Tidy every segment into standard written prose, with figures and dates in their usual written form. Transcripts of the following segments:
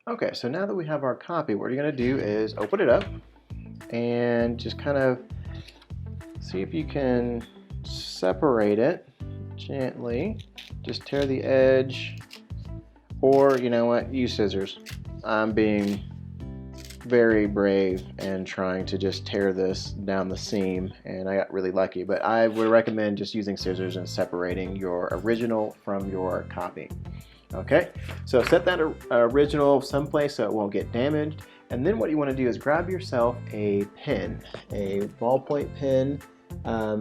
Okay, so now that we have our copy, what you're going to do is open it up and just kind of see if you can separate it gently. Just tear the edge, or you know what, use scissors. I'm being very brave and trying to just tear this down the seam, and I got really lucky, but I would recommend just using scissors and separating your original from your copy. Okay, so set that original someplace so it won't get damaged, and then what you want to do is grab yourself a pen, a ballpoint pen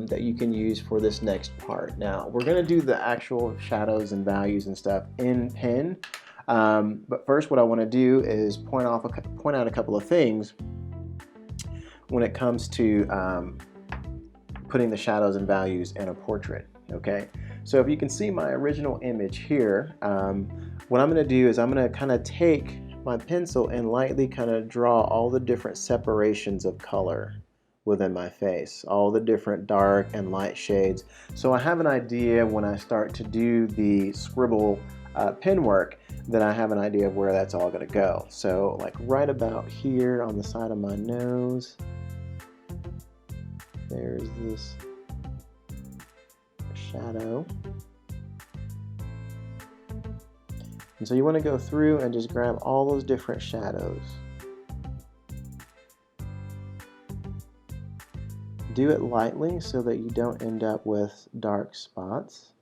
that you can use for this next part. Now we're going to do the actual shadows and values and stuff in pen, but first what I want to do is point out a couple of things when it comes to putting the shadows and values in a portrait. Okay, so if you can see my original image here, what I'm going to do is I'm going to kind of take my pencil and lightly kind of draw all the different separations of color within my face, all the different dark and light shades, so I have an idea when I start to do the Scribble pen work, that I have an idea of where that's all going to go. So like right about here on the side of my nose, there's this shadow. And so you want to go through and just grab all those different shadows. Do it lightly so that you don't end up with dark spots.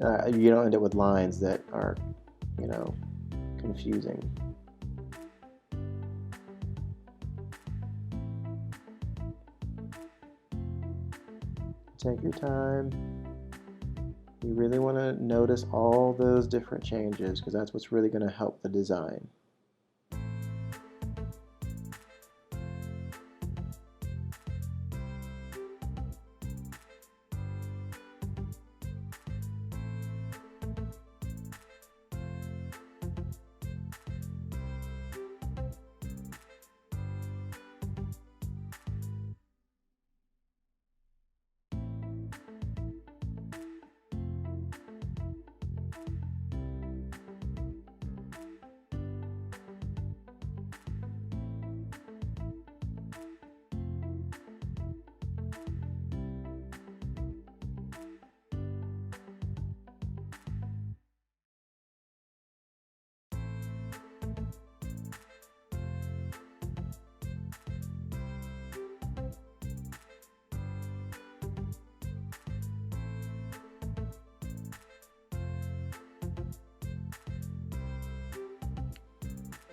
You don't end up with lines that are, you know, confusing. Take your time. You really want to notice all those different changes, because that's what's really going to help the design.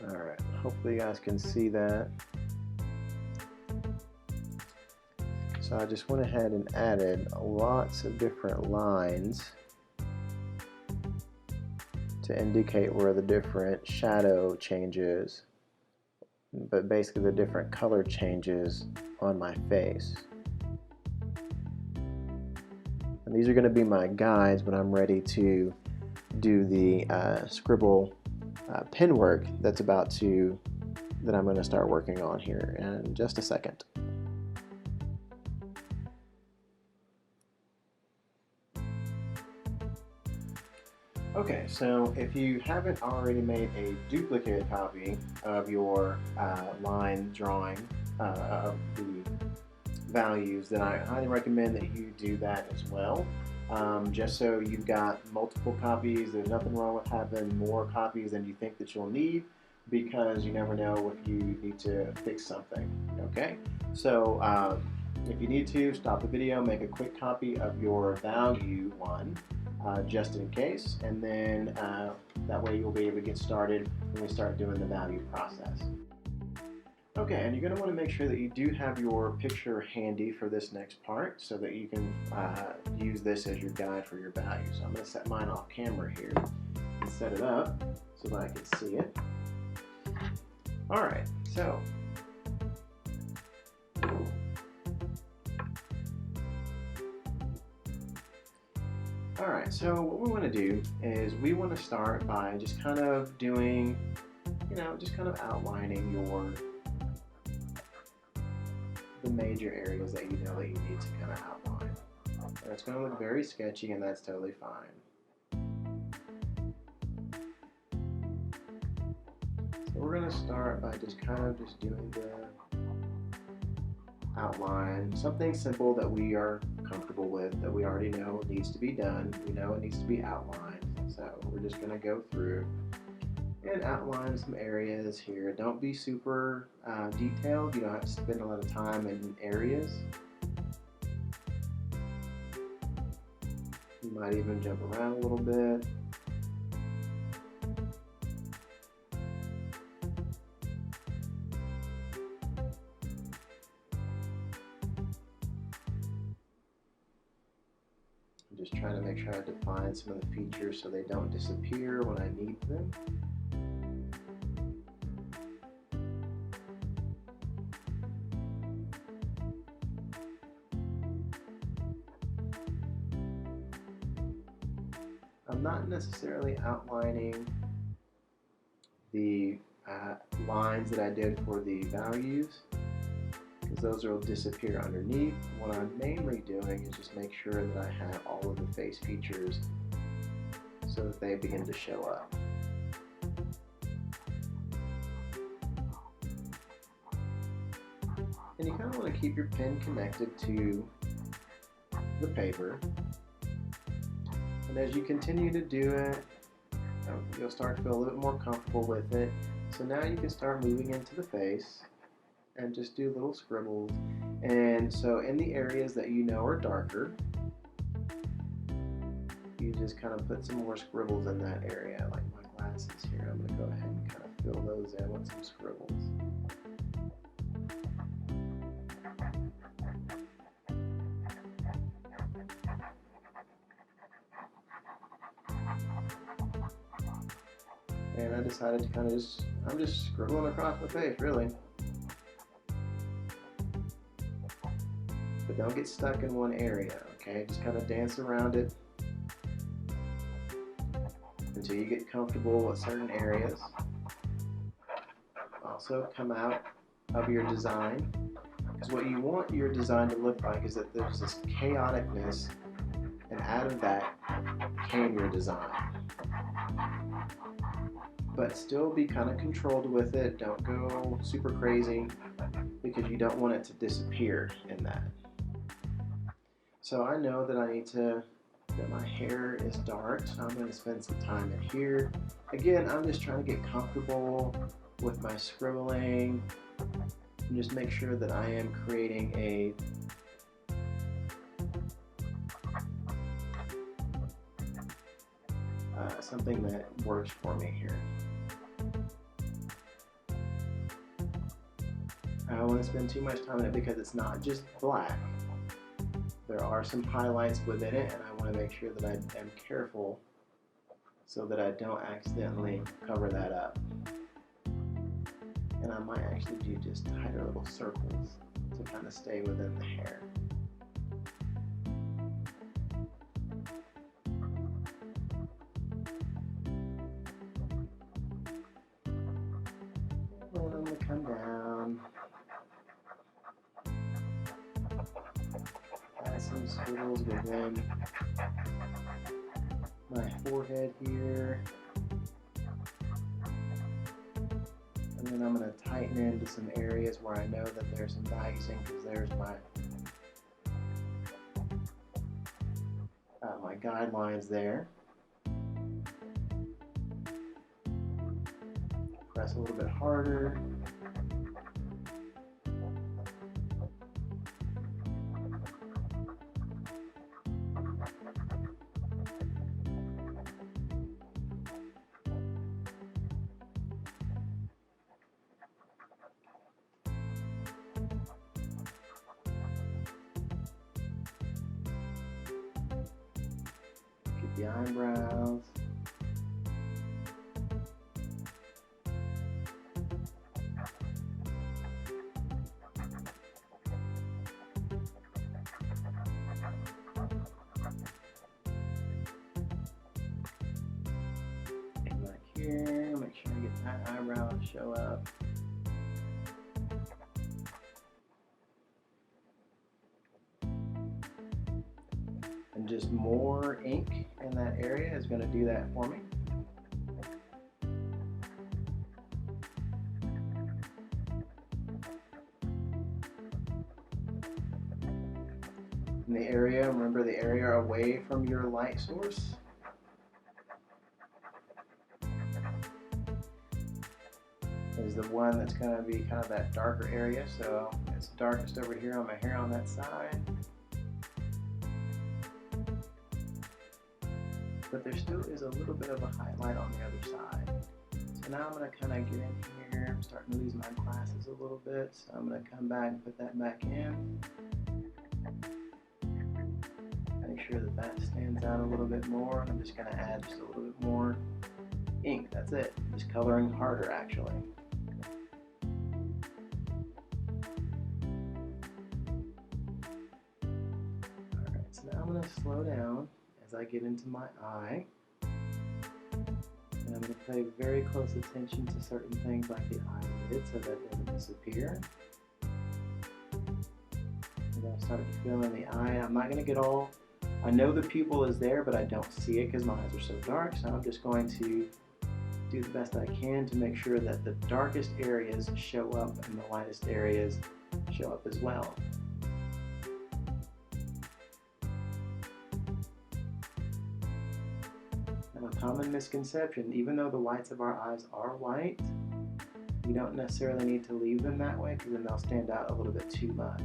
Alright, hopefully you guys can see that. So I just went ahead and added lots of different lines to indicate where the different shadow changes, but basically the different color changes on my face. And these are going to be my guides when I'm ready to do the Scribble pen work that I'm going to start working on here in just a second. Okay, so if you haven't already made a duplicate copy of your line drawing of the values, then I highly recommend that you do that as well. Just so you've got multiple copies. There's nothing wrong with having more copies than you think that you'll need, because you never know if you need to fix something. Okay, so if you need to, stop the video, make a quick copy of your value one, just in case, and then that way you'll be able to get started when we start doing the value process. Okay, and you're going to want to make sure that you do have your picture handy for this next part, so that you can use this as your guide for your values. So I'm going to set mine off camera here and set it up so that I can see it. Alright, so so what we want to do is we want to start by just kind of doing, just kind of outlining the major areas that you know that you need to kind of outline. And it's going to look very sketchy, and that's totally fine. So we're going to start by just kind of just doing the outline, something simple that we are comfortable with, that we already know needs to be done. We know it needs to be outlined. So we're just going to go through and outline some areas here. Don't be super detailed. You don't have to spend a lot of time in areas. You might even jump around a little bit. I'm just trying to make sure I define some of the features so they don't disappear when I need them. I'm not necessarily outlining the lines that I did for the values, because those will disappear underneath. What I'm mainly doing is just make sure that I have all of the face features so that they begin to show up. And you kind of want to keep your pen connected to the paper. And as you continue to do it, you'll start to feel a little bit more comfortable with it. So now you can start moving into the face and just do little scribbles. And so in the areas that you know are darker, you just kind of put some more scribbles in that area, like my glasses here. I'm going to go ahead and kind of fill those in with some scribbles. And I decided to kind of I'm just scribbling across my face, really. But don't get stuck in one area, okay? Just kind of dance around it until you get comfortable with certain areas. Also, come out of your design, because what you want your design to look like is that there's this chaoticness, and out of that came your design. But still be kind of controlled with it. Don't go super crazy, because you don't want it to disappear in that. So I know that I need that my hair is dark, so I'm going to spend some time in here. Again, I'm just trying to get comfortable with my scribbling and just make sure that I am creating something that works for me here. I don't want to spend too much time in it because it's not just black. There are some highlights within it, and I want to make sure that I am careful so that I don't accidentally cover that up. And I might actually do just tighter little circles to kind of stay within the hair. And I'm going to come down. Add some squiggles within my forehead here. And then I'm going to tighten into some areas where I know that there's some valuing, because there's my guidelines there. Press a little bit harder. Get the eyebrows. Here, make sure I get that eyebrow to show up. And just more ink in that area is going to do that for me. the area, remember the area away from your light source. Is the one that's going to be kind of that darker area, so it's darkest over here on my hair on that side. But there still is a little bit of a highlight on the other side. So now I'm going to kind of get in here. I'm starting to lose my glasses a little bit, so I'm going to come back and put that back in. Make sure that that stands out a little bit more. I'm just going to add just a little bit more ink. That's it. Just coloring harder, actually. Alright, so now I'm going to slow down as I get into my eye. And I'm going to pay very close attention to certain things like the eyelid so that it doesn't disappear. I'm going to start to fill in the eye. I'm not going to get all, I know the pupil is there, but I don't see it because my eyes are so dark, so I'm just going to do the best I can to make sure that the darkest areas show up and the lightest areas show up as well. Now, a common misconception, even though the whites of our eyes are white, we don't necessarily need to leave them that way because then they'll stand out a little bit too much.